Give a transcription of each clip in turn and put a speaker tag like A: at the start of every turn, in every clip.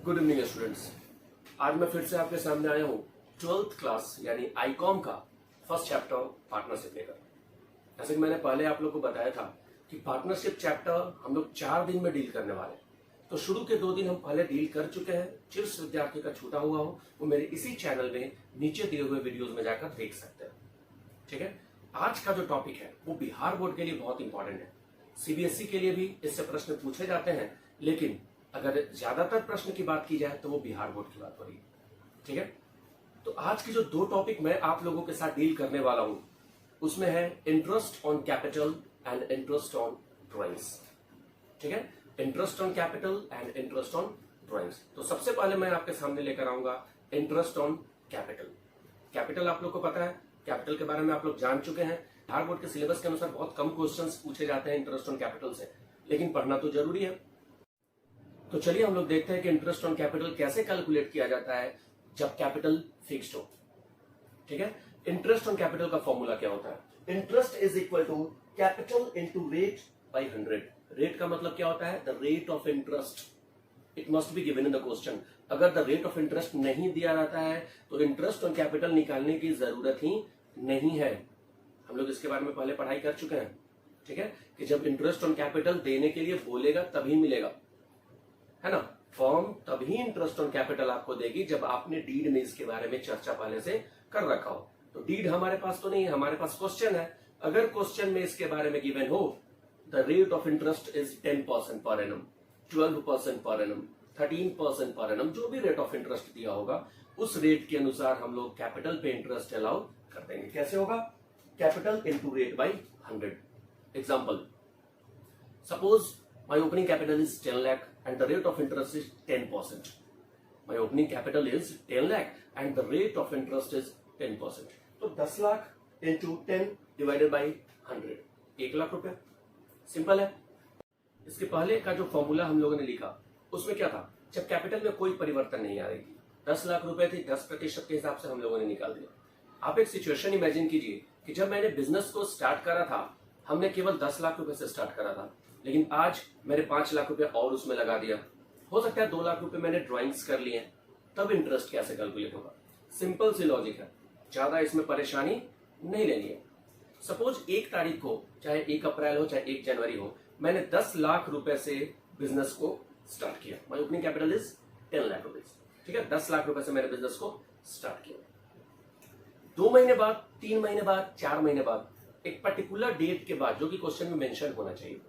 A: Good evening students. आज मैं फिर से आपके सामने आया हूँ 12th क्लास यानी आईकॉम का फर्स्ट चैप्टर पार्टनरशिप लेकर। जैसे कि मैंने पहले आप लोग को बताया था कि पार्टनरशिप चैप्टर हम लोग 4 दिन में डील करने वाले हैं। तो शुरू के 2 दिन हम पहले डील कर चुके हैं। जिस विद्यार्थी का छूटा हुआ हो वो मेरे इसी चैनल में नीचे दिए हुए वीडियोज में जाकर देख सकते हैं। ठीक है, आज का जो टॉपिक है वो बिहार बोर्ड के लिए बहुत इंपॉर्टेंट है। सीबीएसई के लिए भी इससे प्रश्न पूछे जाते हैं, लेकिन अगर ज्यादातर प्रश्न की बात की जाए तो वो बिहार बोर्ड की बात हो रही है। ठीक है, तो आज की जो 2 टॉपिक मैं आप लोगों के साथ डील करने वाला हूं उसमें है interest on capital and interest on drawings. ठीक है, interest on capital and interest on drawings. तो सबसे पहले मैं आपके सामने लेकर आऊंगा इंटरेस्ट ऑन कैपिटल। कैपिटल आप लोग को पता है, कैपिटल के बारे में आप लोग जान चुके हैं। बिहार बोर्ड के सिलेबस के अनुसार बहुत कम क्वेश्चंस पूछे जाते हैं इंटरेस्ट ऑन कैपिटल से, लेकिन पढ़ना तो जरूरी है। तो चलिए हम लोग देखते हैं कि इंटरेस्ट ऑन कैपिटल कैसे कैलकुलेट किया जाता है जब कैपिटल फिक्स्ड हो। ठीक है, इंटरेस्ट ऑन कैपिटल का फॉर्मूला क्या होता है? Interest is equal to capital into rate by 100। Rate का मतलब क्या होता है? The rate of interest. It must be given in the question. अगर द रेट ऑफ इंटरेस्ट नहीं दिया जाता है तो इंटरेस्ट ऑन कैपिटल निकालने की जरूरत ही नहीं है। हम लोग इसके बारे में पहले पढ़ाई कर चुके हैं। ठीक है, कि जब इंटरेस्ट ऑन कैपिटल देने के लिए बोलेगा तभी मिलेगा, है ना। फॉर्म तभी इंटरेस्ट ऑन कैपिटल आपको देगी जब आपने डीड में इसके बारे में चर्चा पहले से कर रखा हो। तो डीड हमारे पास तो नहीं है, हमारे पास क्वेश्चन है। अगर क्वेश्चन में इसके बारे में गिवन हो the rate of interest is 10% per annum, 12% per annum, 13% per annum, जो भी रेट ऑफ इंटरेस्ट दिया होगा उस रेट के अनुसार हम लोग कैपिटल पे इंटरेस्ट अलाउ कर देंगे। कैसे होगा? Capital into rate by 100। Example, suppose my opening capital is 10 lakh and the rate of interest is 10%. My opening capital is 10 lakh and the rate of interest is 10%. तो 10 lakh into 10 divided by 100, 1 lakh रुपया। Simple है। इसके पहले का जो formula हम लोगों ने लिखा उसमें क्या था? जब कैपिटल में कोई परिवर्तन नहीं आ रही थी, 10 लाख रुपए थी, 10% के हिसाब से हम लोगों ने निकाल दिया। आप एक सिचुएशन इमेजिन कीजिए कि जब मैंने बिजनेस को स्टार्ट करा था हमने केवल 10 लाख रुपए से स्टार्ट करा था, लेकिन आज मैंने 5 लाख रुपए और उसमें लगा दिया। हो सकता है 2 लाख रुपए मैंने ड्राइंग्स कर लिए, तब इंटरेस्ट कैसे कैलकुलेट होगा? सिंपल सी लॉजिक है, ज्यादा इसमें परेशानी नहीं लेनी है। सपोज 1 तारीख को, चाहे 1 अप्रैल हो चाहे 1 जनवरी हो, मैंने 10 लाख रुपए से बिजनेस को स्टार्ट किया। माई opening capital is 10 lakh rupees. ठीक है, 10 लाख रुपए से मैंने बिजनेस को स्टार्ट किया। 2 महीने बाद, 3 महीने बाद, 4 महीने बाद, एक पर्टिकुलर डेट के बाद जो कि क्वेश्चन में मेंशन होना चाहिए,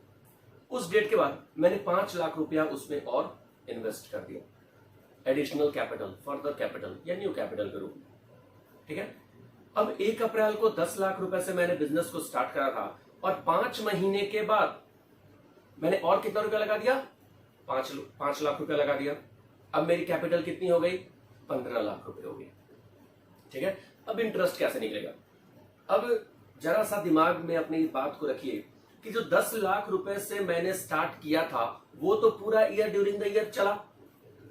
A: उस डेट के बाद मैंने 5 लाख रुपया उसमें और इन्वेस्ट कर दिया। एडिशनल कैपिटल, फर्दर कैपिटल या न्यू कैपिटल के रूप में। ठीक है, अब 1 अप्रैल को 10 लाख रुपए से मैंने बिजनेस को स्टार्ट करा था और 5 महीने के बाद मैंने और कितना रुपया लगा दिया? 5 लाख रुपया लगा दिया। अब मेरी कैपिटल कितनी हो गई? 15 लाख रुपए हो गई। ठीक है, अब इंटरेस्ट कैसे निकलेगा? अब जरा सा दिमाग में अपनी बात को रखिए कि जो 10 लाख रुपए से मैंने स्टार्ट किया था वो तो पूरा ईयर ड्यूरिंग द ईयर चला।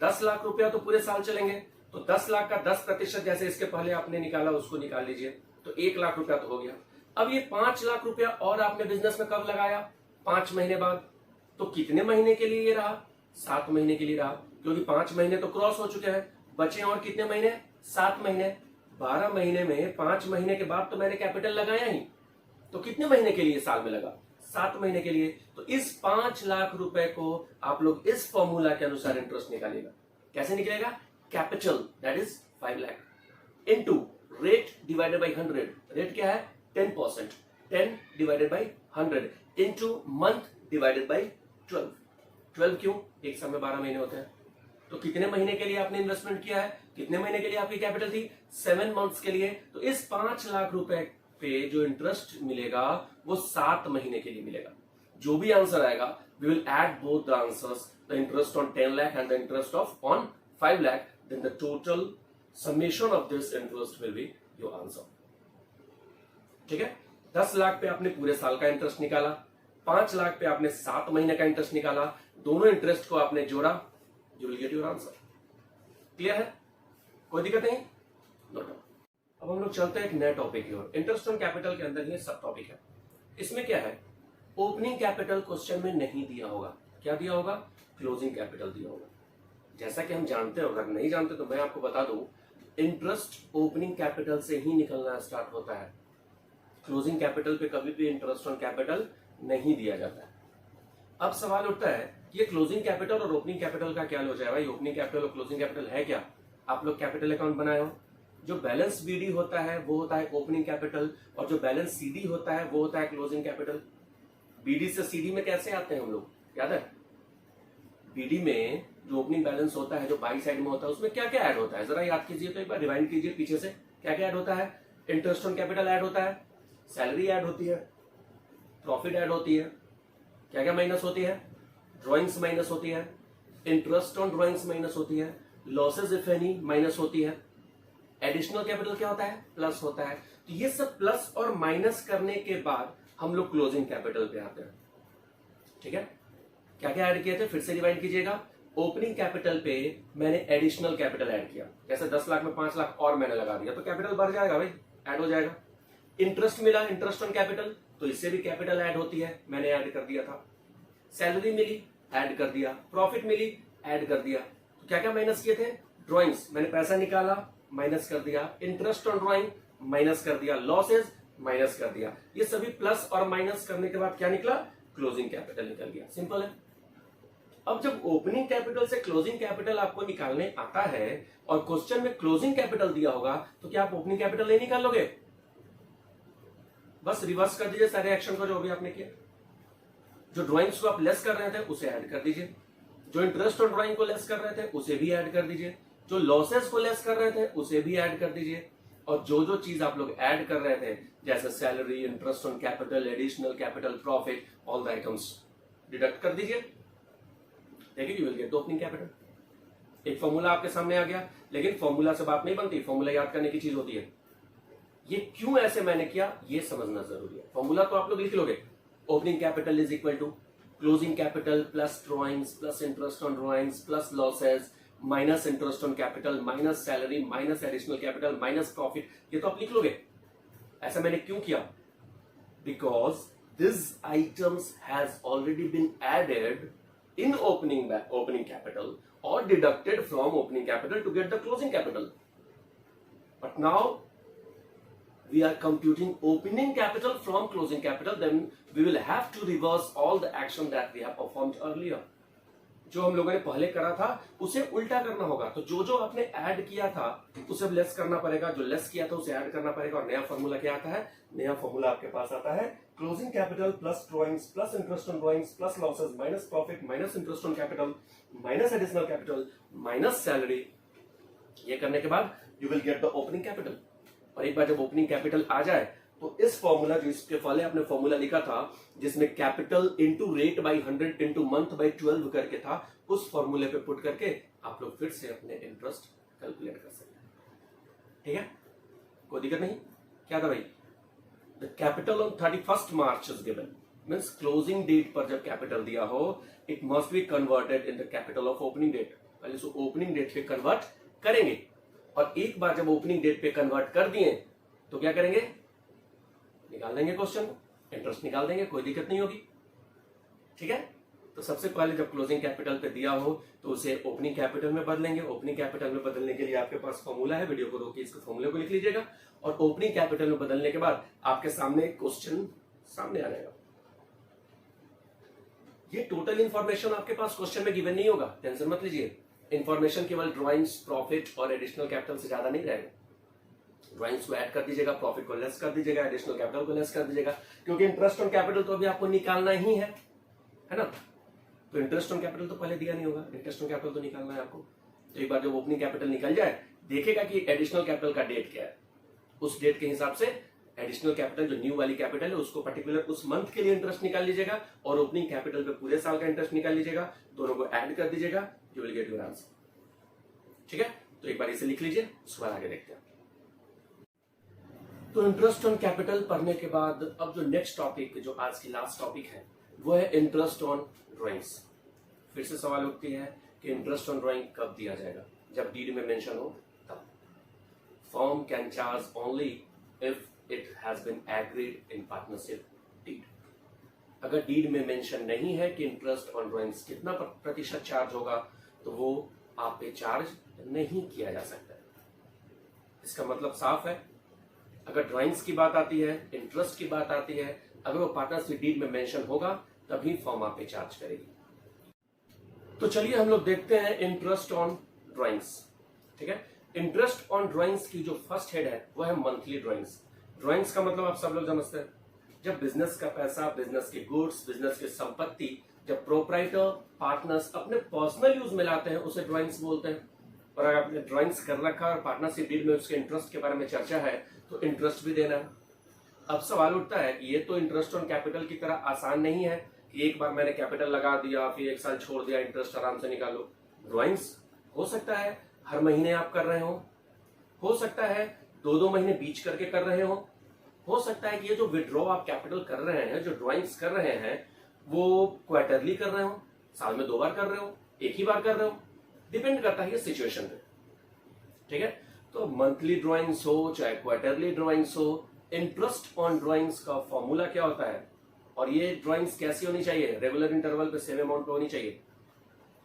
A: 10 लाख रुपया तो पूरे साल चलेंगे, तो 10 लाख का 10% जैसे इसके पहले आपने निकाला उसको निकाल लीजिए, तो 1 लाख रुपया तो हो गया। अब ये 5 लाख रुपया और आपने बिजनेस में कब लगाया? 5 महीने बाद। तो कितने महीने के लिए ये रहा? 7 महीने के लिए रहा, क्योंकि 5 महीने तो क्रॉस हो चुके हैं, बचे और कितने महीने? 7 महीने। 12 महीने में 5 महीने के बाद तो मैंने कैपिटल लगाया ही, तो कितने महीने के लिए साल में लगा? 7 महीने के लिए। तो इस 5 लाख रुपए को आप लोग इस फॉर्मूला के अनुसार इंटरेस्ट निकालिएगा। कैसे निकलेगा? Capital that is 5 lakh into rate divided by 100। Rate क्या है? 10%। 10 divided by 100 into month divided by 12। 12 क्यों? एक साल में 12 महीने होते हैं। तो कितने महीने के लिए आपने इन्वेस्टमेंट किया है? कितने महीने के लिए आपकी कैपिटल थी? 7 मंथ्स के लिए। तो इस 5 लाख रुपए पे जो इंटरेस्ट मिलेगा वो 7 महीने के लिए मिलेगा। जो भी आंसर आएगा we will add both the answers, the interest on 10 lakh and the interest of on 5 lakh, then the total summation of this interest will be your answer. ठीक है, 10 लाख पे आपने पूरे साल का इंटरेस्ट निकाला, 5 लाख पे आपने 7 महीने का इंटरेस्ट निकाला, दोनों इंटरेस्ट को आपने जोड़ा, you will get your answer. Clear है? कोई दिक्कत नहीं? No doubt. अब हम लोग चलते हैं एक नया टॉपिक की ओर। इंटरेस्ट ऑन कैपिटल के अंदर ये सब टॉपिक है। इसमें क्या है? ओपनिंग कैपिटल क्वेश्चन में नहीं दिया होगा। क्या दिया होगा? क्लोजिंग कैपिटल दिया होगा। जैसा कि हम जानते हो, अगर नहीं जानते तो मैं आपको बता दूं, इंटरेस्ट ओपनिंग कैपिटल से ही निकलना स्टार्ट होता है। क्लोजिंग कैपिटल पे कभी भी इंटरेस्ट ऑन कैपिटल नहीं दिया जाता है। अब सवाल उठता है कि ये क्लोजिंग कैपिटल और ओपनिंग कैपिटल का क्या हो जाए भाई? ओपनिंग कैपिटल और क्लोजिंग कैपिटल है क्या? आप लोग कैपिटल अकाउंट बनाए हो, जो बैलेंस बीडी होता है वो होता है ओपनिंग कैपिटल, और जो बैलेंस सीडी होता है वो होता है क्लोजिंग कैपिटल। बीडी से सीडी में कैसे आते हैं हम लोग, याद है? बीडी में जो ओपनिंग बैलेंस होता है, जो बाई साइड में होता है, उसमें क्या क्या ऐड होता है? जरा याद कीजिए तो एक बार, रिवाइंड कीजिए पीछे से। क्या क्या ऐड होता है? इंटरेस्ट ऑन कैपिटल ऐड होता है, सैलरी ऐड होती है, प्रॉफिट ऐड होती है, क्या क्या माइनस होती है? ड्रॉइंग्स माइनस होती है, इंटरेस्ट ऑन ड्रॉइंग्स माइनस होती है, लॉसेज इफ एनी माइनस होती है, एडिशनल कैपिटल क्या होता है? प्लस होता है। तो ये सब प्लस और माइनस करने के बाद हम लोग क्लोजिंग कैपिटल पे आते हैं। ठीक है, क्या क्या ऐड किए थे? फिर से रिवाइंड कीजिएगा। ओपनिंग कैपिटल पे मैंने एडिशनल कैपिटल ऐड किया, जैसे 10 लाख में 5 लाख और मैंने लगा दिया, तो कैपिटल बढ़ जाएगा भाई, ऐड हो जाएगा। इंटरेस्ट मिला, इंटरेस्ट ऑन कैपिटल, तो इससे भी कैपिटल ऐड होती है, मैंने ऐड कर दिया था। सैलरी मिली, ऐड कर दिया। प्रॉफिट मिली, ऐड कर दिया। तो क्या क्या माइनस किए थे? ड्रॉइंग्स, मैंने पैसा निकाला, माइनस कर दिया। इंटरेस्ट ऑन ड्रॉइंग, माइनस कर दिया। लॉसेज, माइनस कर दिया। ये सभी प्लस और माइनस करने के बाद क्या निकला? क्लोजिंग कैपिटल निकल गया। सिंपल है। अब जब ओपनिंग कैपिटल से क्लोजिंग कैपिटल आपको निकालने आता है और क्वेश्चन में क्लोजिंग कैपिटल दिया होगा, तो क्या आप ओपनिंग कैपिटल नहीं निकाल लोगे? बस रिवर्स कर दीजिए सारे एक्शन को जो भी आपने किया। जो ड्राइंग्स को आप लेस कर रहे थे उसे ऐड कर दीजिए, जो इंटरेस्ट ऑन ड्राइंग को लेस कर रहे थे उसे भी ऐड कर दीजिए, जो लॉसेस को लेस कर रहे थे उसे भी ऐड कर दीजिए, और जो जो चीज आप लोग ऐड कर रहे थे जैसे salary, interest on capital, additional capital, profit, all the items deduct कर दीजिए। देखिए you will get the opening capital. एक फॉर्मूला आपके सामने आ गया, लेकिन फॉर्मूला से बात नहीं बनती, फॉर्मूला याद करने की चीज होती है। ये क्यों ऐसे मैंने किया ये समझना जरूरी है। फॉर्मूला तो आप लोग लिख लोगे, opening capital is equal to closing capital plus drawings plus interest on drawings plus losses minus interest on capital minus salary minus additional capital minus profit. ये तो आप लिख लोगे। ऐसा मैंने क्यों किया? Because this items has already been added in opening capital or deducted from opening capital to get the closing capital. But now we are computing opening capital from closing capital, then we will have to reverse all the action that we have performed earlier. जो हम लोगों ने पहले करा था उसे उल्टा करना होगा। तो जो जो आपने ऐड किया था उसे लेस करना पड़ेगा, जो लेस किया था उसे ऐड करना पड़ेगा, और नया फॉर्मूला क्या आता है? नया फॉर्मूला आपके पास आता है closing capital plus drawings plus interest on drawings plus losses minus profit minus interest on capital minus additional capital minus salary. ये करने के बाद you will get the opening capital. और एक बार जब ओपनिंग कैपिटल आ जाए तो इस फॉर्मूला, जो इसके पहले आपने फॉर्मूला लिखा था जिसमें capital into rate by 100 into month by 12 करके था, उस फॉर्मूले पे पुट करके आप लोग फिर से अपने इंटरेस्ट कैलकुलेट कर सकते हैं। ठीक है, कोई दिक्कत नहीं। क्या था भाई? The capital on 31 March is given, means closing date पर जब कैपिटल दिया हो it must be converted in the capital of opening date. पहले सो ओपनिंग डेट पे कन्वर्ट करेंगे, और एक बार जब ओपनिंग डेट पे कन्वर्ट कर दिए तो क्या करेंगे? निकाल देंगे क्वेश्चन, इंटरेस्ट निकाल देंगे, कोई दिक्कत नहीं होगी। ठीक है, तो सबसे पहले जब क्लोजिंग कैपिटल पे दिया हो तो उसे ओपनिंग कैपिटल में बदलेंगे। ओपनिंग कैपिटल में बदलने के लिए आपके पास फॉर्मूला है, वीडियो को रोकिए, इसके फॉर्मूले को लिख लीजिएगा, और ओपनिंग कैपिटल में बदलने के बाद आपके सामने क्वेश्चन सामने आ जाएगा। ये टोटल इंफॉर्मेशन आपके पास क्वेश्चन में गिवन नहीं होगा, टेंशन मत लीजिए। इंफॉर्मेशन केवल ड्रॉइंग्स, प्रॉफिट और एडिशनल कैपिटल से ज्यादा नहीं रहेगा। ड्रॉइंग्स को ऐड कर दीजिएगा, प्रॉफिट को लेस कर दीजिएगा, एडिशनल कैपिटल को लेस कर दीजिएगा, क्योंकि इंटरेस्ट ऑन कैपिटल तो अभी आपको निकालना ही है ना। तो इंटरेस्ट ऑन कैपिटल तो पहले दिया नहीं होगा, इंटरेस्ट ऑन कैपिटल तो निकालना है आपको। तो एक बार जब ओपनिंग कैपिटल निकल जाए, देखेगा कि एडिशनल कैपिटल का डेट क्या है, उस डेट के हिसाब से एडिशनल कैपिटल जो न्यू वाली कैपिटल है उसको पर्टिकुलर उस मंथ के लिए इंटरेस्ट निकाल लीजिएगा, और ओपनिंग कैपिटल पे पूरे साल का इंटरेस्ट निकाल लीजिएगा, दोनों को ऐड कर दीजिएगा, you will get your answer. ठीक है, तो एक बार इसे लिख लीजिए, उसके बाद आगे देखते हैं। तो इंटरेस्ट ऑन कैपिटल पढ़ने के बाद अब जो नेक्स्ट टॉपिक, जो आज की लास्ट टॉपिक है, वो है इंटरेस्ट ऑन ड्राइंग्स। फिर से सवाल उठती है कि इंटरेस्ट ऑन ड्राइंग कब दिया जाएगा? जब डीड में मेंशन हो तब। Firm can charge only if it has been agreed in partnership deed. अगर डीड में मेंशन नहीं है कि इंटरेस्ट ऑन ड्राइंग्स कितना प्रतिशत चार्ज होगा, तो वो आप पे चार्ज नहीं किया जा सकता है। इसका मतलब साफ है, अगर ड्राइंग्स की बात आती है, इंटरेस्ट की बात आती है, अगर वो पार्टनरशिप डीड में मेंशन होगा तभी फर्म आप पे चार्ज करेगी। तो चलिए हम लोग देखते हैं इंटरेस्ट ऑन ड्राइंग्स। ठीक है, इंटरेस्ट ऑन ड्राइंग्स की जो फर्स्ट हेड है वो है मंथली ड्राइंग्स। ड्राइंग्स का मतलब आप सब लोग समझते हैं, जब बिजनेस का पैसा, बिजनेस के गुड्स, बिजनेस की संपत्ति जब प्रोप्राइटर पार्टनर्स अपने पर्सनल यूज में लाते हैं उसे ड्राइंग्स बोलते हैं। और अगर आपने ड्राइंग्स कर रखा और पार्टनरशिप डीड में उसके इंटरेस्ट के बारे में चर्चा है तो इंटरेस्ट भी देना है। अब सवाल उठता है कि ये तो इंटरेस्ट ऑन कैपिटल की तरह आसान नहीं है कि एक बार मैंने कैपिटल लगा दिया फिर एक साल छोड़ दिया, इंटरेस्ट आराम से निकालो। ड्राइंग्स हो सकता है हर महीने आप कर रहे हो सकता है 2-2 महीने बीच करके कर रहे हो सकता है कि ये जो विड्रॉ आप कैपिटल कर रहे हैं, जो ड्राइंग्स कर रहे हैं, वो क्वार्टरली कर रहे हो, साल में 2 बार कर रहे हो, एक ही बार कर रहे हो, डिपेंड करता है ये सिचुएशन पे। ठीक है, तो मंथली ड्राइंग्स हो चाहे क्वार्टरली ड्राइंग्स हो, इंटरेस्ट ऑन ड्राइंग्स का फॉर्मूला क्या होता है और ये ड्राइंग्स कैसी होनी चाहिए, रेगुलर इंटरवल पे सेम अमाउंट पे होनी चाहिए।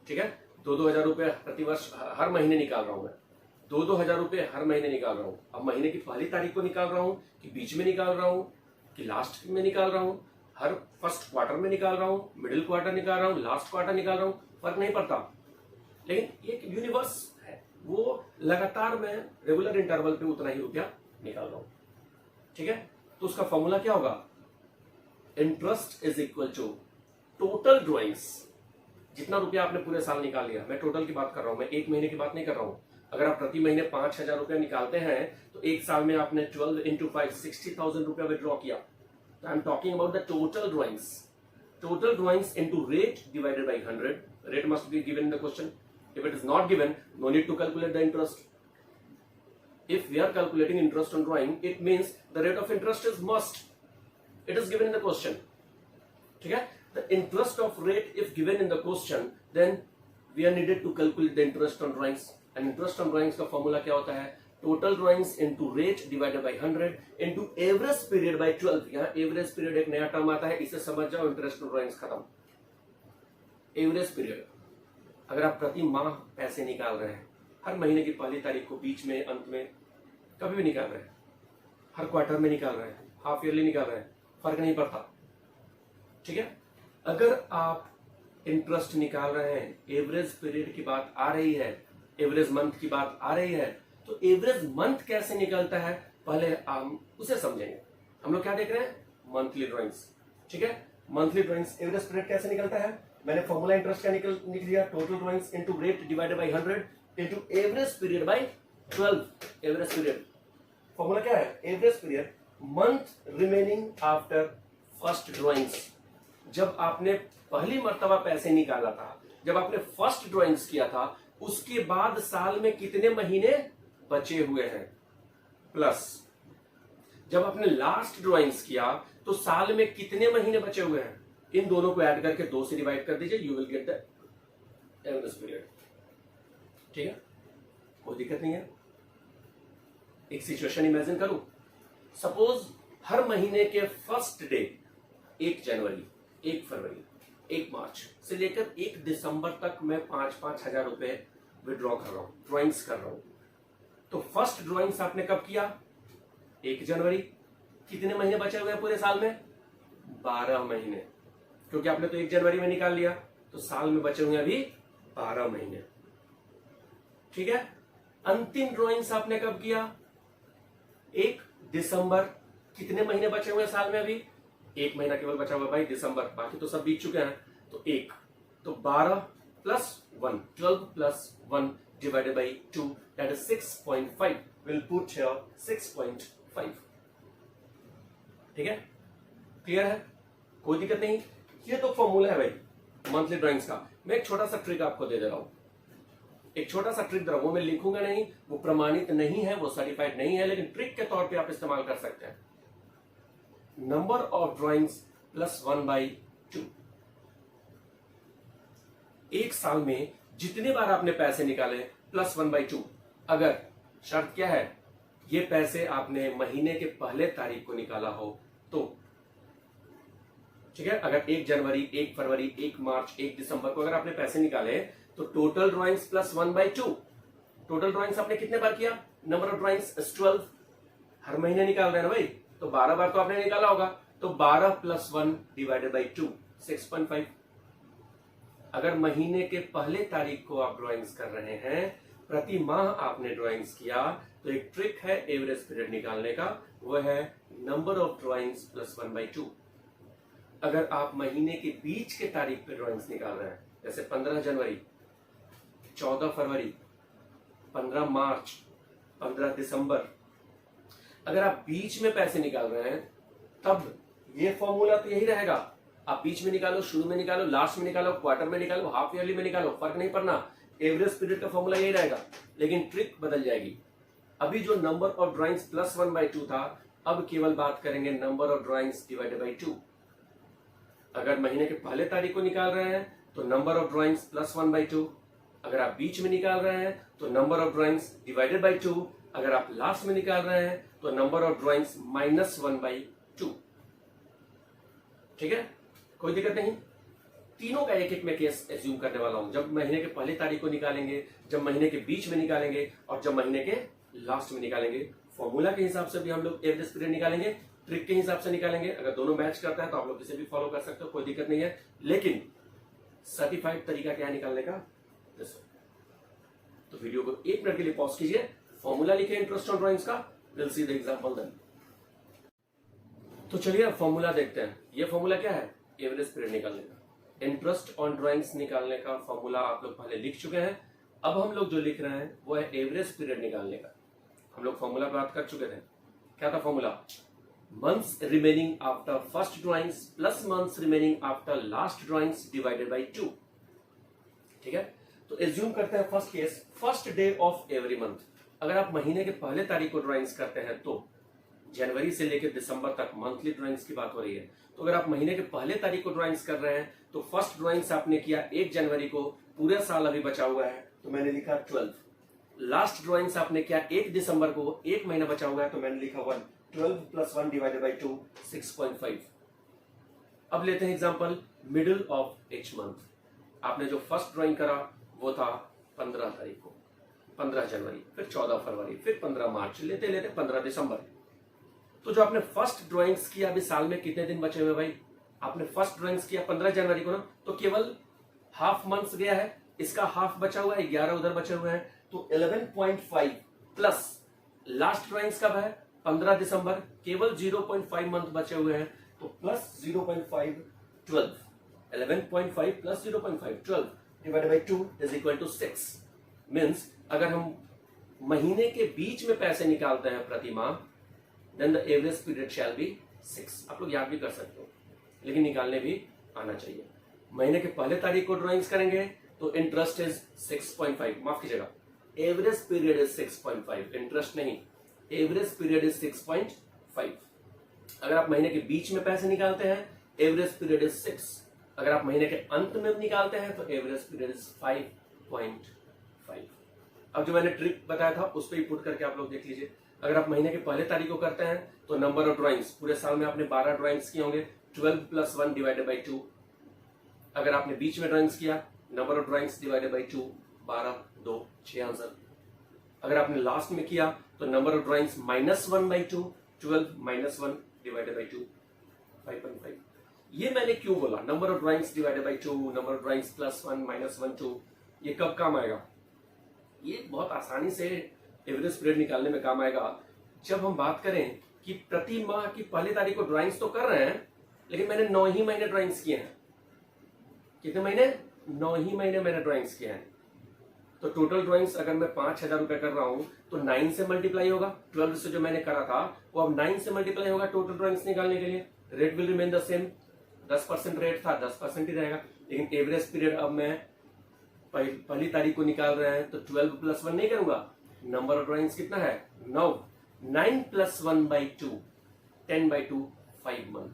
A: ठीक है, 2-2 हजार रुपए प्रति वर्ष हर महीने निकाल रहा हूं मैं, 2-2 हजार रुपए हर महीने निकाल रहा हूं। अब महीने की पहली तारीख को निकाल रहा हूं कि बीच में निकाल रहा हूं कि लास्ट में निकाल रहा हूं, हर फर्स्ट क्वार्टर में निकाल रहा हूं, मिडिल क्वार्टर निकाल रहा हूं, लास्ट क्वार्टर निकाल रहा हूं, फर्क नहीं पड़ता। लेकिन एक यूनिवर्स है, वो लगातार मैं रेगुलर इंटरवल पे उतना ही रुपया निकाल रहा हूं। ठीक है, तो उसका फॉर्मूला क्या होगा, interest is equal to total drawings. जितना रुपया आपने पूरे साल निकाल लिया, मैं टोटल की बात कर रहा हूं, मैं एक महीने की बात नहीं कर रहा हूं। अगर आप प्रति महीने 5,000 रुपया निकालते हैं तो एक साल में आपने 12 into 5 60,000 रुपया विड्रॉ किया। तो I am talking about the total drawings. Total drawings into rate divided by 100। Rate must be given in the question. If it is not given, no need to calculate the interest. If we are calculating interest on drawing, it means the rate of interest is must. It is given in the question. ठीक है? The interest of rate if given in the question, then we are needed to calculate the interest on drawings. And interest on drawings का formula क्या होता है? Total drawings into rate divided by 100 into average period by 12. यहाँ average period एक नया term आता है, इसे समझ जाओ, interest on drawings खत्म। Average period, अगर आप प्रति माह पैसे निकाल रहे हैं, हर महीने की पहली तारीख को, बीच में, अंत में, कभी भी निकाल रहे हैं, हर क्वार्टर में निकाल रहे हैं, हाफ ईयरली निकाल रहे हैं, फर्क नहीं पड़ता। ठीक है, अगर आप इंटरेस्ट निकाल रहे हैं, एवरेज पीरियड की बात आ रही है, एवरेज मंथ की बात आ रही है, तो एवरेज मंथ कैसे निकलता है पहले हम उसे समझेंगे। हम लोग क्या देख रहे हैं, मंथली ड्राइंग्स। ठीक है, मंथली ड्राइंग्स एवरेज पीरियड कैसे निकलता है, मैंने फॉर्मूला इंटरेस्ट का निकल लिया, total drawings into rate divided by 100 into average period by 12। Average period formula क्या है, average period month remaining after first drawings. जब आपने पहली मर्तबा पैसे निकाला था, जब आपने फर्स्ट ड्राइंग्स किया था, उसके बाद साल में कितने महीने बचे हुए हैं, प्लस जब आपने लास्ट ड्राइंग्स किया तो साल में कितने महीने बचे हुए हैं, इन दोनों को ऐड करके 2 से डिवाइड कर दीजिए, you will get the average period. ठीक है, कोई दिक्कत नहीं है। एक सिचुएशन इमेजिन करूं, सपोज हर महीने के फर्स्ट डे 1 जनवरी, 1 फरवरी, 1 मार्च से लेकर 1 दिसंबर तक मैं 5-5 हजार रुपए विड्रॉ कर रहा हूं, ड्राइंग्स कर रहा हूं। तो फर्स्ट ड्राइंग्स आपने कब किया, 1 जनवरी। कितने महीने बचे हुए हैं पूरे साल में, 12 महीने, क्योंकि आपने तो 1 जनवरी में निकाल लिया, तो साल में बचे हुए अभी 12 महीने। ठीक है, अंतिम ड्राइंग्स आपने कब किया, 1 दिसंबर। कितने महीने बचे हुए हैं साल में, अभी 1 महीना केवल बचा हुआ भाई, दिसंबर, बाकी तो सब बीत चुके हैं। तो 1, तो 12 plus 1, 12 plus 1 divided by 2, that is 6.5। Will put here 6.5। ठीक है, क्लियर है, कोई दिक्कत नहीं। ये तो फॉर्मूला है भाई मंथली ड्राइंग्स का। मैं एक छोटा सा ट्रिक आपको दे दे रहा हूं, एक छोटा सा ट्रिक दे रहा हूं, वो मैं लिखूंगा नहीं, वो प्रमाणित नहीं है, वो सर्टिफाइड नहीं है, लेकिन ट्रिक के तौर पे आप इस्तेमाल कर सकते हैं। Number of drawings plus 1/2। एक साल में जितने बार आपने पैसे निकाले प्लस 1/2। अगर शर्त क्या है, ये पैसे आपने महीने के पहले तारीख को निकाला हो तो। ठीक है, अगर 1 जनवरी, 1 फरवरी, 1 मार्च, 1 दिसंबर को अगर आपने पैसे निकाले तो total drawings plus 1/2। Total drawings आपने कितने बार किया? Number of drawings is 12। हर महीने निकाल रहे हैं ना भाई, तो 12 बार तो आपने निकाला होगा, तो 12 + 1 डिवाइडेड बाई 2 6.5। अगर महीने के पहले तारीख को आप ड्राइंग्स कर रहे हैं, प्रति माह आपने ड्राइंग्स किया, तो एक ट्रिक है एवरेज पीरियड निकालने का, वह है नंबर ऑफ ड्राइंग्स प्लस 1/2। अगर आप महीने के बीच के तारीख पे ड्राइंग्स निकाल रहे हैं, जैसे 15 जनवरी, 14 फरवरी, 15 मार्च, 15 दिसंबर, अगर आप बीच में पैसे निकाल रहे हैं, तब ये फॉर्मूला तो यही रहेगा। आप बीच में निकालो, शुरू में निकालो, लास्ट में निकालो, क्वार्टर में निकालो, हाफ ईयरली में निकालो, फर्क नहीं पड़ना, एवरेज पीरियड का फॉर्मूला यही रहेगा। लेकिन ट्रिक बदल जाएगी। अभी जो नंबर ऑफ ड्राइंग्स प्लस 1/2 था, अब केवल बात करेंगे number of drawings divided by 2। अगर महीने के पहले तारीख को निकाल रहे हैं तो नंबर ऑफ ड्राइंग्स प्लस 1/2। अगर आप बीच में निकाल रहे हैं तो number of drawings divided by 2। अगर आप लास्ट में निकाल रहे हैं तो नंबर ऑफ ड्राइंग्स -1/2। ठीक है, कोई दिक्कत नहीं। तीनों का एक एक में केस एज्यूम करने वाला हूं। जब महीने के पहले तारीख को निकालेंगे, जब महीने के बीच में निकालेंगे, और जब महीने के लास्ट में निकालेंगे। फॉर्मूला के हिसाब से भी हम लोग एवरेज पीरियड निकालेंगे, ट्रिक के हिसाब से निकालेंगे। अगर दोनों मैच करता है तो आप लोग इसे भी फॉलो कर सकते हो, कोई दिक्कत नहीं है। लेकिन सर्टिफाइड तरीका क्या है निकालने का, तो वीडियो को 1 मिनट के लिए पॉज कीजिए, फॉर्मूला लिखे इंटरेस्ट ऑन ड्राइंग्स का, will see the example then. तो चलिए अब फॉर्मूला देखते हैं। ये फॉर्मूला क्या है? एवरेज पीरियड निकालने का, इंटरेस्ट ऑन ड्राइंग्स निकालने का फॉर्मूला आप लोग पहले लिख चुके हैं। अब हम लोग जो लिख रहे हैं वो है एवरेज पीरियड निकालने का। हम लोग फॉर्मूला बात कर चुके थे। क्या था formula? Months remaining after first drawings plus months remaining after last drawings divided by 2। ठीक है, तो एज्यूम करते हैं first case, first day of every month. अगर आप महीने के पहले तारीख को ड्राइंग्स करते हैं तो जनवरी से लेकर दिसंबर तक मंथली ड्राइंग्स की बात हो रही है। तो अगर आप महीने के पहले तारीख को ड्राइंग्स कर रहे हैं तो फर्स्ट ड्राइंग्स आपने किया 1 जनवरी को, पूरा साल अभी बचा हुआ है तो मैंने लिखा 12। लास्ट ड्राइंग्स आपने किया 1 दिसंबर को, 1 महीना बचा हुआ है तो मैंने लिखा 1। 12 + 1 डिवाइडेड बाई 2 6.5। अब लेते हैं example middle of H month. आपने जो फर्स्ट ड्राइंग करा वो था 15 तारीख को, 15 जनवरी, फिर 14 फरवरी, फिर 15 मार्च, लेते लेते 15 दिसंबर। तो जो आपने फर्स्ट ड्राइंग्स किया, अभी साल में कितने दिन बचे हुए भाई? आपने फर्स्ट ड्राइंग्स किया 15 जनवरी को ना, तो केवल हाफ मंथ्स गया है, इसका हाफ बचा हुआ है, 11 उधर बचे हुए हैं, तो 11.5 प्लस लास्ट ड्राइंग्स कब है? 15 दिसंबर, केवल 0.5 मंथ बचे हुए हैं, तो plus 0.5 12। 11.5 plus 0.5 12 divided by 2 is equal to 6। Means अगर हम महीने के बीच में पैसे निकालते हैं प्रति माह, then the average period shall be 6। आप लोग याद भी कर सकते हो, लेकिन निकालने भी आना चाहिए। महीने के पहले तारीख को ड्राइंग्स करेंगे तो इंटरेस्ट इज 6.5, माफ कीजिएगा, एवरेज पीरियड इज 6.5, इंटरेस्ट नहीं, एवरेज पीरियड इज 6.5। अगर आप महीने के बीच में पैसे निकालते हैं, एवरेज पीरियड इज 6। अगर आप महीने के अंत में निकालते हैं तो एवरेज पीरियड इज 5.5। अब जो मैंने ट्रिक बताया था उस पर ही पुट करके आप लोग देख लीजिए। अगर आप महीने के पहले तारीख को करते हैं तो नंबर ऑफ ड्राइंग्स, पूरे साल में आपने 12 ड्राइंग्स किए होंगे, 12 + 1 डिवाइडेड बाई 2। अगर आपने बीच में ड्राइंग्स किया, number of drawings divided by 2, 12, 2, 6 answer. अगर आपने लास्ट में किया तो number of drawings -1/2, 12 - 1 divided by 2, 5.5। ये मैंने क्यों बोला number of drawings divided by 2, number of drawings +1 -1 2, ये कब काम आएगा? ये बहुत आसानी से एवरेज पीरियड निकालने में काम आएगा जब हम बात करें कि प्रति माह की पहली तारीख को ड्राइंग्स तो कर रहे हैं, लेकिन मैंने 9 ही महीने ड्राइंग्स किए हैं। कितने महीने? 9 ही महीने मैंने ड्राइंग्स किए हैं। तो टोटल ड्राइंग्स अगर मैं 5,000 रुपए कर रहा हूं तो 9 से मल्टीप्लाई होगा, 12 से जो मैंने करा था वो अब 9 से मल्टीप्लाई होगा टोटल ड्राइंग्स निकालने के लिए। Rate will remain the same, 10% rate था, 10% ही रहेगा। लेकिन एवरेज पीरियड अब मैं पहली तारीख को निकाल रहे हैं तो 12 + 1 नहीं करूंगा। नंबर ऑफ ड्राइंग्स कितना है? 9। 9 + 1/2, 10/2, 5 मंथ।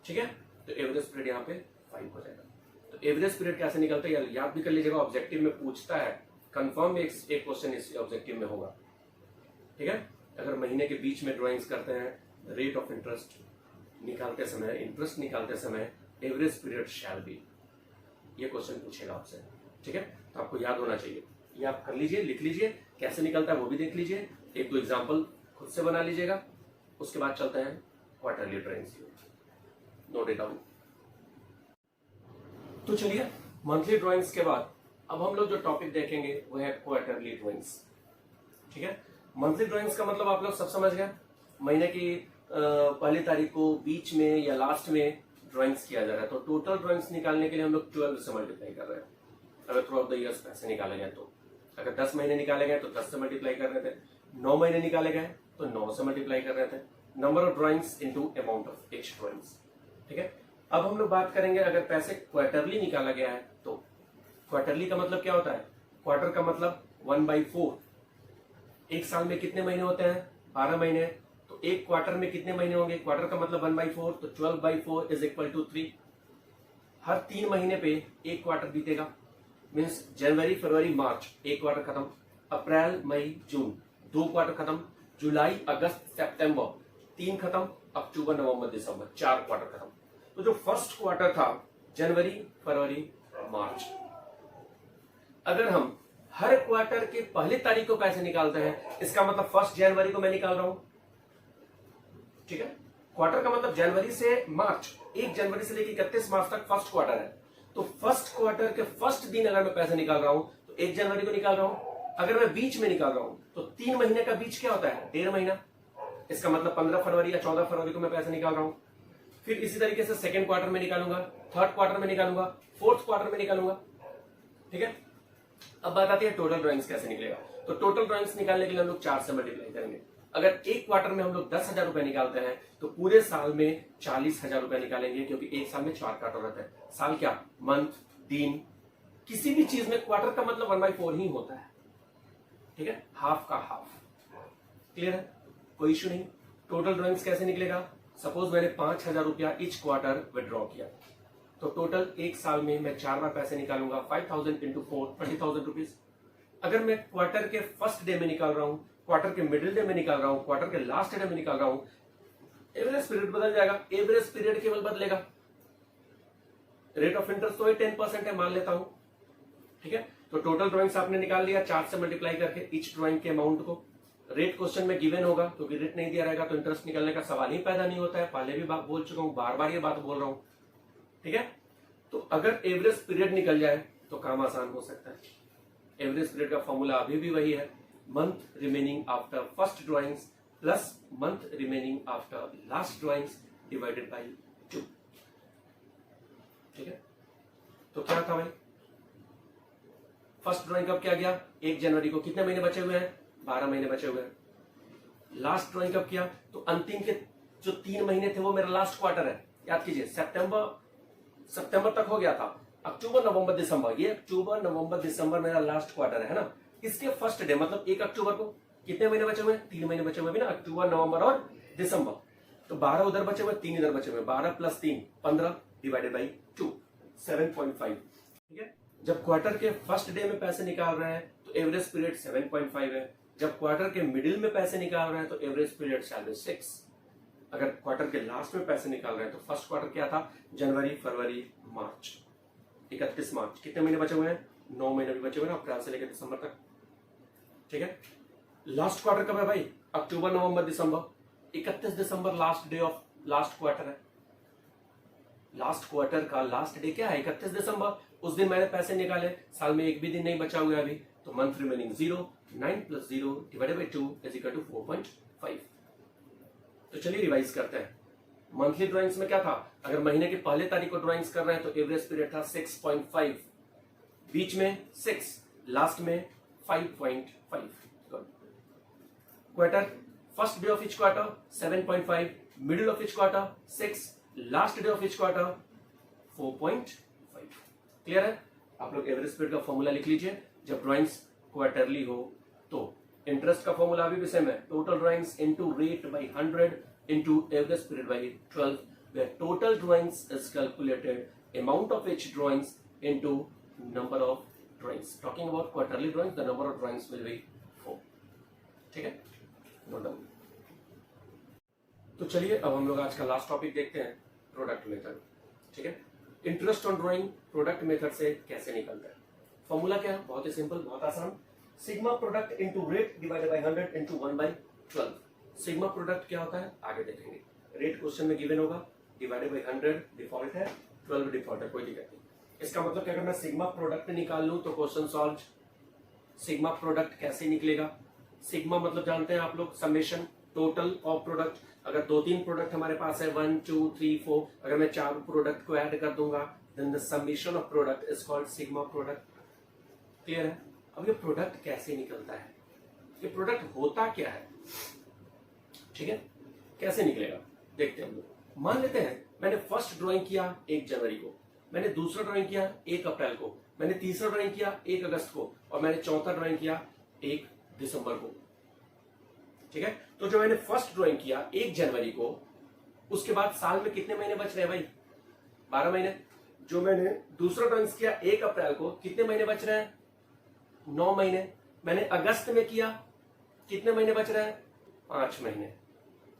A: ठीक है, तो एवरेज पीरियड यहाँ पे 5 हो जाएगा। तो एवरेज पीरियड कैसे निकलता है याद भी कर लीजिएगा, ऑब्जेक्टिव में पूछता है, कंफर्म एक क्वेश्चन इस ऑब्जेक्टिव में होगा। ठीक है, अगर महीने के बीच में ड्राइंग्स करते हैं, रेट ऑफ इंटरेस्ट निकालते समय, इंटरेस्ट निकालते समय एवरेज पीरियड शैल बी, ये क्वेश्चन पूछेगा आपसे। ठीक है, तो आपको याद होना चाहिए, ये आप कर लीजिए, लिख लीजिए, कैसे निकलता है वो भी देख लीजिए, एक दो एग्जाम्पल खुद से बना लीजिएगा। उसके बाद चलते हैं क्वार्टरली ड्राइंग्स की, नोट इट डाउन। तो चलिए मंथली ड्राइंग्स के बाद अब हम लोग जो टॉपिक देखेंगे वो है क्वार्टरली ड्राइंग्स। ठीक है, मंथली ड्राइंग्स का मतलब आप लोग सब समझ गए, महीने की पहली तारीख को, बीच में या लास्ट में ड्राइंग्स किया जा रहा है। तो टोटल ड्राइंग्स निकालने के लिए हम लोग 12 से मल्टीप्लाई कर रहे हैं, अगर थ्रू आउट द ईयर्स पैसे निकाले गए तो। अगर 10 महीने निकाले गए तो 10 से मल्टीप्लाई कर रहे थे, 9 महीने निकाले गए तो 9 से मल्टीप्लाई कर रहे थे। Number of drawings into amount of each drawings. ठीक है, अब हम लोग बात करेंगे अगर पैसे क्वार्टरली निकाला गया है तो। क्वार्टरली का मतलब क्या होता है? क्वार्टर का मतलब 1/4। एक साल में कितने महीने होते हैं? 12 महीने। तो एक क्वार्टर में कितने महीने होंगे? क्वार्टर का मतलब 1/4, तो 12/4 इज इक्वल टू 3। हर 3 महीने पे एक क्वार्टर बीतेगा, मीन्स जनवरी फरवरी मार्च एक क्वार्टर खत्म, अप्रैल मई जून 2 क्वार्टर खत्म, जुलाई अगस्त सितंबर 3 खत्म, अक्टूबर नवंबर दिसंबर 4 क्वार्टर खत्म। तो जो फर्स्ट क्वार्टर था जनवरी फरवरी मार्च, अगर हम हर क्वार्टर के पहली तारीख को पैसे निकालते हैं, इसका मतलब 1 जनवरी को मैं निकाल रहा हूं। ठीक है, क्वार्टर का मतलब जनवरी से मार्च, 1 जनवरी से लेकर 31 मार्च तक फर्स्ट क्वार्टर है। तो फर्स्ट क्वार्टर के फर्स्ट दिन अगर मैं पैसे निकाल रहा हूं तो 1 जनवरी को निकाल रहा हूं। अगर मैं बीच में निकाल रहा हूं तो 3 महीने का बीच क्या होता है? 1.5 महीना। इसका मतलब 15 फरवरी या 14 फरवरी को मैं पैसे निकाल रहा हूं। फिर इसी तरीके से सेकेंड क्वार्टर में निकालूंगा, थर्ड क्वार्टर में निकालूंगा, फोर्थ क्वार्टर में निकालूंगा। ठीक है, अब बात आती है टोटल ड्राइंग्स कैसे निकलेगा। तो टोटल ड्राइंग्स निकालने के लिए हम लोग 4 से मल्टीप्लाई करेंगे। अगर एक क्वार्टर में हम लोग 10,000 रुपए निकालते हैं तो पूरे साल में 40,000 रुपए निकालेंगे, क्योंकि एक साल में 4 क्वार्टर रहता है। साल क्या? मंथ, दिन, किसी भी चीज में क्वार्टर का मतलब 1/4 ही होता है। ठीक है, हाफ का हाफ। क्लियर है, कोई इश्यू नहीं। टोटल ड्राइंग्स कैसे निकलेगा? सपोज मैंने 5,000 रुपया ईच क्वार्टर विड्रॉ किया, तो टोटल एक साल में मैं 4 बार पैसे निकालूंगा। 5,000 इंटू 4 20,000 रुपीज। अगर मैं क्वार्टर के फर्स्ट डे में निकाल रहा हूं, क्वार्टर के मिडिल डे में निकाल रहा हूं, क्वार्टर के लास्ट डे में निकाल रहा हूं, एवरेज पीरियड बदल जाएगा। एवरेज पीरियड केवल बदलेगा, रेट ऑफ इंटरेस्ट तो 10% है मान लेता हूं। ठीक है, तो टोटल ड्राइंग्स आपने निकाल लिया 4 से मल्टीप्लाई करके ईच ड्राइंग के अमाउंट को। रेट क्वेश्चन में गिवन होगा, क्योंकि रेट नहीं दिया रहेगा तो इंटरेस्ट निकलने का सवाल ही पैदा नहीं होता है। पहले भी बात बोल चुका हूं, बार बार ये बात बोल रहा हूं। ठीक है, तो अगर एवरेज पीरियड निकल जाए तो काम आसान हो सकता है। एवरेज पीरियड का फॉर्मूला अभी भी वही है, month remaining after first drawings plus month remaining after last drawings divided by 2। ठीक है, तो क्या था भाई? फर्स्ट ड्राइंग कब किया गया? 1 जनवरी को। कितने महीने बचे हुए हैं? 12 महीने बचे हुए हैं। लास्ट ड्राइंग कब किया? तो अंतिम के जो 3 महीने थे वो मेरा लास्ट क्वार्टर है। याद कीजिए, सितंबर तक हो गया था, अक्टूबर नवंबर दिसंबर, ये अक्टूबर नवंबर दिसंबर मेरा लास्ट क्वार्टर है ना। इसके फर्स्ट डे मतलब 1 अक्टूबर को कितने महीने बचे हुए हैं? 3 महीने बचे हुए हैं ना, अक्टूबर नवंबर और दिसंबर। तो 12 उधर बचे हुए, 3 इधर बचे हुए। 12 प्लस 3 15 डिवाइडेड बाई 2 7.5। ठीक है, जब क्वार्टर के फर्स्ट डे में पैसे निकाल रहे हैं तो एवरेज पीरियड 7.5 है। जब क्वार्टर के मिडिल में पैसे निकाल रहे हैं तो एवरेज पीरियड 6। अगर क्वार्टर के लास्ट में पैसे निकाल रहे हैं तो फर्स्ट क्वार्टर क्या था? जनवरी फरवरी मार्च, 31 मार्च। कितने महीने बचे हुए हैं? 9 महीने भी बचे हुए हैं, अप्रैल से लेकर दिसंबर तक। ठीक है, लास्ट क्वार्टर कब है भाई? अक्टूबर नवंबर दिसंबर। 31 दिसंबर last day of last quarter है। लास्ट क्वार्टर का लास्ट डे क्या है? 31 दिसंबर। उस दिन मैंने पैसे निकाले, साल में एक भी दिन नहीं बचा हुआ अभी, तो month remaining 0। 9 plus 0 divided by 2 is equal to 4.5। तो चलिए रिवाइज करते हैं। मंथली ड्राइंग्स में क्या था? अगर महीने की पहले तारीख को ड्राइंग्स कर रहे हैं तो एवरेज पीरियड था 6.5, बीच में 6, लास्ट में 5.5। Quarter, first day of each quarter 7.5, middle of each quarter 6, last day of each quarter 4.5। Clear है? आप लोग एवरेज पीरियड का फॉर्मूला लिख लीजिए। जब ड्राइंग्स क्वार्टरली हो तो इंटरेस्ट का फॉर्मूला अभी भी सेम है, total drawings into rate by 100 into average period by 12, where total drawings is calculated amount of each drawings into number of drawings. Talking about quarterly drawings, the number of drawings will be 4. ठीक है, note down. तो चलिए अब हम लोग आज का last topic देखते हैं, प्रोडक्ट मेथड। ठीक है, interest on drawing product method से कैसे निकलता है। फॉर्मूला क्या है? बहुत ही सिंपल, बहुत आसान। Sigma product into rate divided by 100 into 1/12। Sigma product क्या होता है आगे देखेंगे। रेट क्वेश्चन में गिवन होगा, डिवाइडेड बाई 100 डिफॉल्ट है, 12 डिफॉल्ट है, कोई दिक्कत नहीं। इसका मतलब क्या, अगर मैं सिग्मा प्रोडक्ट निकाल लूं तो क्वेश्चन सॉल्व। सिग्मा प्रोडक्ट कैसे निकलेगा? सिग्मा मतलब जानते हैं आप लोग, समेशन टोटल ऑफ प्रोडक्ट। अगर 2-3 प्रोडक्ट हमारे पास है 1 2 3 4, अगर मैं 4 प्रोडक्ट को ऐड कर दूंगा then the summation of product is called sigma product. Clear है? अब ये प्रोडक्ट कैसे निकलता है, ये प्रोडक्ट होता क्या है, ठीक है, कैसे निकलेगा देखते हैं हम लोग। मान लेते हैं मैंने फर्स्ट ड्राइंग किया 1 जनवरी को, मैंने दूसरा ड्राइंग किया 1 अप्रैल को, मैंने तीसरा ड्राइंग किया 1 अगस्त को, और मैंने चौथा ड्राइंग किया 1 दिसंबर को। ठीक है, तो जो मैंने फर्स्ट ड्राइंग किया 1 जनवरी को, उसके बाद साल में कितने महीने बच रहे हैं भाई? 12 महीने। जो मैंने दूसरा ड्राइंग किया 1 अप्रैल को, कितने महीने बच रहे हैं? 9 महीने। मैंने अगस्त में किया, कितने महीने बच रहे हैं? 5 महीने।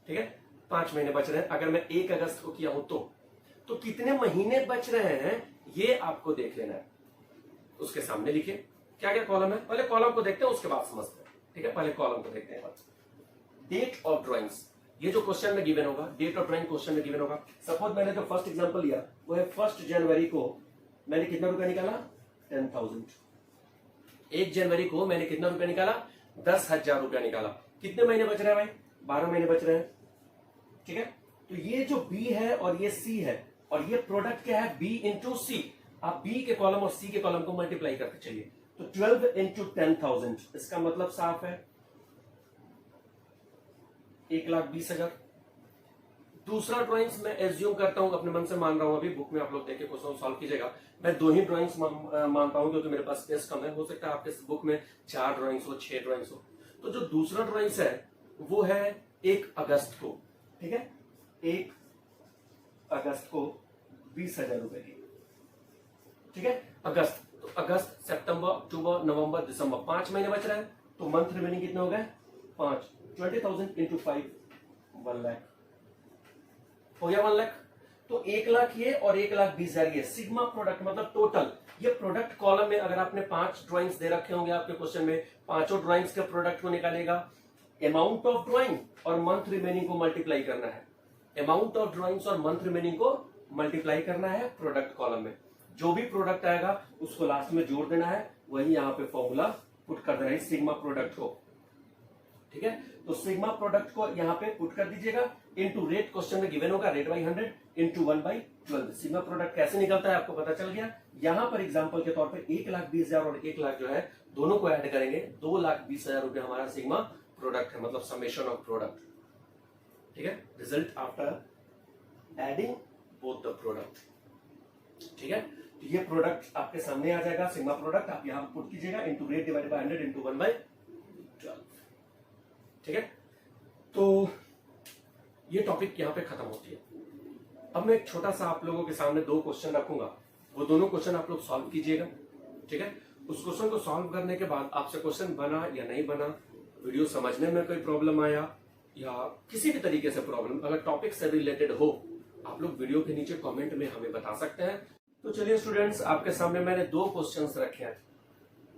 A: ठीक है, 5 महीने बच रहे हैं। अगर मैं 1 अगस्त को किया हूं तो कितने महीने बच रहे हैं ये आपको देख लेना है। उसके सामने लिखिए क्या क्या कॉलम है, पहले कॉलम को देखते हैं उसके बाद समझते हैं। ठीक है, पहले कॉलम को देखते हैं। डेट ऑफ ड्राइंग्स, ये जो क्वेश्चन में गिवन होगा, डेट ऑफ ड्राइंग क्वेश्चन में गिवन होगा। सपोज मैंने जो फर्स्ट एग्जांपल लिया वो है 1 जनवरी को मैंने कितना रुपया निकाला? 10,000। 1 जनवरी को मैंने कितना रुपया निकाला? 10,000 रुपया निकाला। कितने महीने बच रहे हैं भाई? 12 महीने बच रहे हैं। ठीक है, तो ये जो बी है और ये सी है, और ये प्रोडक्ट क्या है? बी इंटू सी। आप बी के कॉलम और सी के कॉलम को मल्टीप्लाई करके चलिए, तो 12 इंटू 10,000, इसका मतलब साफ है 1,20,000। दूसरा ड्राइंग्स मैं एज्यूम करता हूं, अपने मन से मान रहा हूं, अभी बुक में आप लोग देखे क्वेश्चन सॉल्व कीजिएगा। मैं 2 ही ड्राइंग्स मानता हूं क्योंकि मेरे पास स्पेस कम है। हो सकता है आपके बुक में 4 ड्राइंग्स हो, 6 ड्राइंग्स हो। तो जो दूसरा ड्राइंग्स है वो है 1 अगस्त को। ठीक है, 1 अगस्त को 20,000 रुपए की। ठीक है, अगस्त, तो अगस्त, सितंबर, अक्टूबर, नवंबर, दिसंबर, 5 महीने बच रहे हैं। तो मंथ रिमेनिंग कितने हो गए? 5। 20,000 इंटू 5, 1 लाख हो गया। 1 लाख। तो 1 लाख ये और 1,20,000 ये। सिग्मा प्रोडक्ट मतलब टोटल। ये प्रोडक्ट कॉलम में अगर आपने 5 ड्राइंग्स दे रखे होंगे आपके क्वेश्चन में, पांचों ड्राइंग्स के प्रोडक्ट को निकालेगा। अमाउंट ऑफ ड्राइंग और मंथ रिमेनिंग को मल्टीप्लाई करना है। अमाउंट ऑफ ड्राइंग्स और मंथ रिमेनिंग को मल्टीप्लाई करना है प्रोडक्ट कॉलम में। जो भी प्रोडक्ट आएगा उसको लास्ट में जोड़ देना है, वही यहां पे फॉर्मूला पुट कर देना है सिग्मा प्रोडक्ट को। ठीक है, तो सिग्मा प्रोडक्ट को यहां पे पुट कर दीजिएगा। इनटू रेट क्वेश्चन में गिवन होगा, rate by 100 into 1/12। Sigma product कैसे निकलता है आपको पता चल गया। यहां पर एग्जांपल के तौर पे 1,20,000 और 1 लाख जो है दोनों को ऐड करेंगे, 2,20,000 रुपए हमारा सिग्मा प्रोडक्ट है, मतलब समेशन ऑफ प्रोडक्ट। ठीक है, result after adding both the product. ठीक है, तो ये प्रोडक्ट आपके सामने आ जाएगा, सिग्मा प्रोडक्ट आप यहां पुट कीजिएगा into rate divided by 100 into 1/12। ठीक है, तो ये टॉपिक यहां पे खत्म होती है। अब मैं एक छोटा सा आप लोगों के सामने 2 क्वेश्चन रखूंगा, वो दोनों क्वेश्चन आप लोग सॉल्व कीजिएगा। ठीक है, उस क्वेश्चन को सॉल्व करने के बाद आपसे क्वेश्चन बना या नहीं बना, वीडियो समझने में कोई प्रॉब्लम आया या किसी भी तरीके से प्रॉब्लम, अगर टॉपिक से रिलेटेड हो, आप लोग वीडियो के नीचे कमेंट में हमें बता सकते हैं। तो चलिए स्टूडेंट्स, आपके सामने मैंने 2 क्वेश्चंस रखे हैं।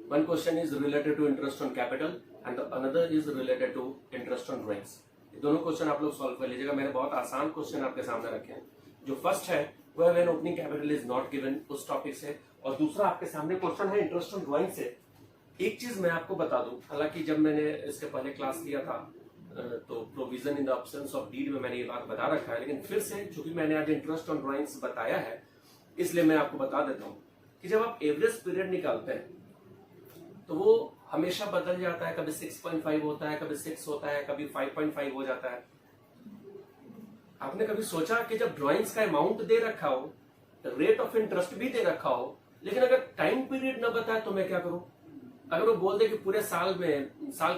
A: One question is related to interest on capital and another is related to interest on drawings. ये दोनों क्वेश्चन आप लोग सॉल्व कर लीजिएगा। मैंने बहुत आसान क्वेश्चन आपके सामने रखे हैं। जो फर्स्ट है वह when opening capital is not given, उस टॉपिक से, और दूसरा आपके सामने क्वेश्चन है इंटरेस्ट ऑन ड्राइंग से। एक चीज मैं आपको बता दूं, हालांकि जब मैंने इसके पहले क्लास लिया था तो provision in the absence of deed में मैंने ये बात बता रखा है, लेकिन फिर से चूंकि मैंने आज इंटरेस्ट ऑन ड्राइंग्स बताया है इसलिए मैं आपको बता देता हूं कि जब आप एवरेज पीरियड निकालते हैं तो वो हमेशा बदल जाता है। कभी 6.5 होता है, कभी 6 होता है, कभी 5.5 हो जाता है। आपने कभी सोचा कि जब ड्राइंग्स का अमाउंट दे रखा हो, रेट ऑफ इंटरेस्ट भी दे रखा हो, लेकिन अगर टाइम पीरियड न बताए तो मैं क्या करूं? अगर वो बोल दे कि पूरे साल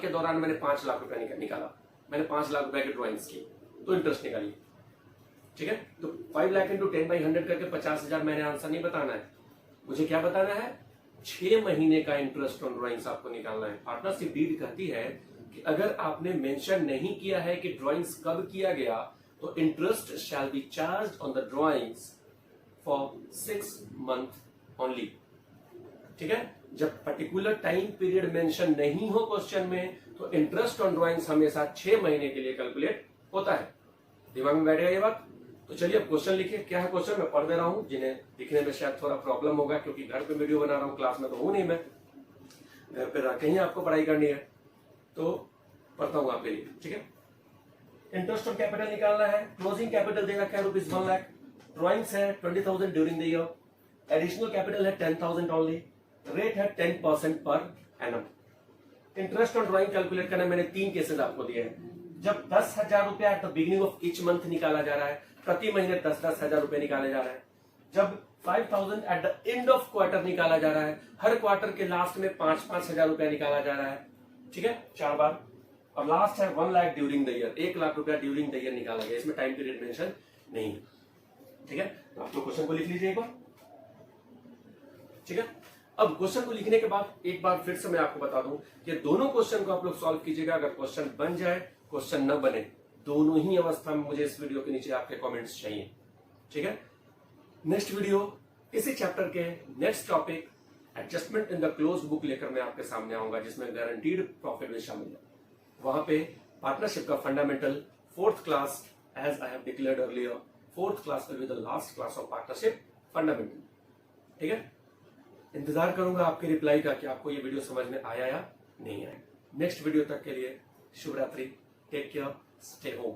A: के दौरान मैंने 5 लाख रुपया निकाला, मैंने 5 लाख रुपए की ड्राइंग्स की, तो इंटरेस्ट निकालिए। ठीक है, तो 5 लाख इंटू 10/100 करके 50,000 मैंने आंसर नहीं बताना है। मुझे क्या बताना है? 6 महीने का इंटरेस्ट ऑन ड्राइंग्स आपको निकालना है। पार्टनरशिप डीड कहती है कि अगर आपने मेंशन नहीं किया है कि ड्राइंग्स कब किया गया, तो interest shall be charge on the drawings for 6 month only. ठीक है, जब पर्टिकुलर टाइम पीरियड मेंशन नहीं हो क्वेश्चन में तो इंटरेस्ट ऑन ड्राइंग्स हमेशा 6 महीने के लिए कैलकुलेट होता है। दिमाग में बैठ गया ये बात? तो चलिए अब क्वेश्चन लिखिए। क्या है क्वेश्चन, मैं पढ़ दे रहा हूं, जिन्हें दिखने में शायद थोड़ा प्रॉब्लम होगा क्योंकि घर पे वीडियो बना रहा हूं, क्लास में तो हूं नहीं मैं, घर पे रह के ही आपको पढ़ाई करनी है, तो पढ़ता हूं आपके लिए, ठीक है। इंटरेस्ट ऑन कैपिटल निकालना है, क्लोजिंग कैपिटल देगा क्या, रुपीज 1 लाख, ड्रॉइंग्स है 20,000 during the year, additional capital है 10,000 ओनली, रेट है 10% per annum. Interest on drawing calculate करना, मैंने 3 केसेस आपको दिए हैं। जब 10,000 रुपया at the beginning of each month निकाला जा रहा है, प्रति महीने 10,000 रुपए निकाले जा रहे हैं। जब 5,000 at the end of quarter निकाला जा रहा है, हर क्वार्टर के लास्ट में 5,000 रुपया निकाला जा रहा है, ठीक है, 4 बार। और लास्ट है 1 lakh during the year, 1 lakh रुपया ड्यूरिंग द ईयर निकाला गया, इसमें टाइम पीरियड मेंशन नहीं है, ठीक है। तो आप लोग क्वेश्चन को लिख लीजिए एक बार, ठीक है। अब क्वेश्चन को लिखने के बाद एक बार फिर से मैं आपको बता दूं कि दोनों क्वेश्चन को आप लोग सॉल्व कीजिएगा। अगर क्वेश्चन बन जाए, क्वेश्चन न बने, दोनों ही अवस्था में मुझे इस वीडियो के नीचे आपके कमेंट्स चाहिए, ठीक है। नेक्स्ट वीडियो इसी चैप्टर के next topic adjustment in the close book लेकर मैं आपके सामने आऊंगा, जिसमें गारंटीड प्रॉफिट भी शामिल है। वहां पे पार्टनरशिप का fundamental 4th class, as I have declared earlier, 4th class will be the last class of partnership fundamental, ठीक है। इंतजार करूंगा आपके रिप्लाई का कि आपको ये वीडियो समझ में आया या नहीं आया। नेक्स्ट वीडियो तक के लिए शुभ रात्रि, टेक केयर, स्टे होम।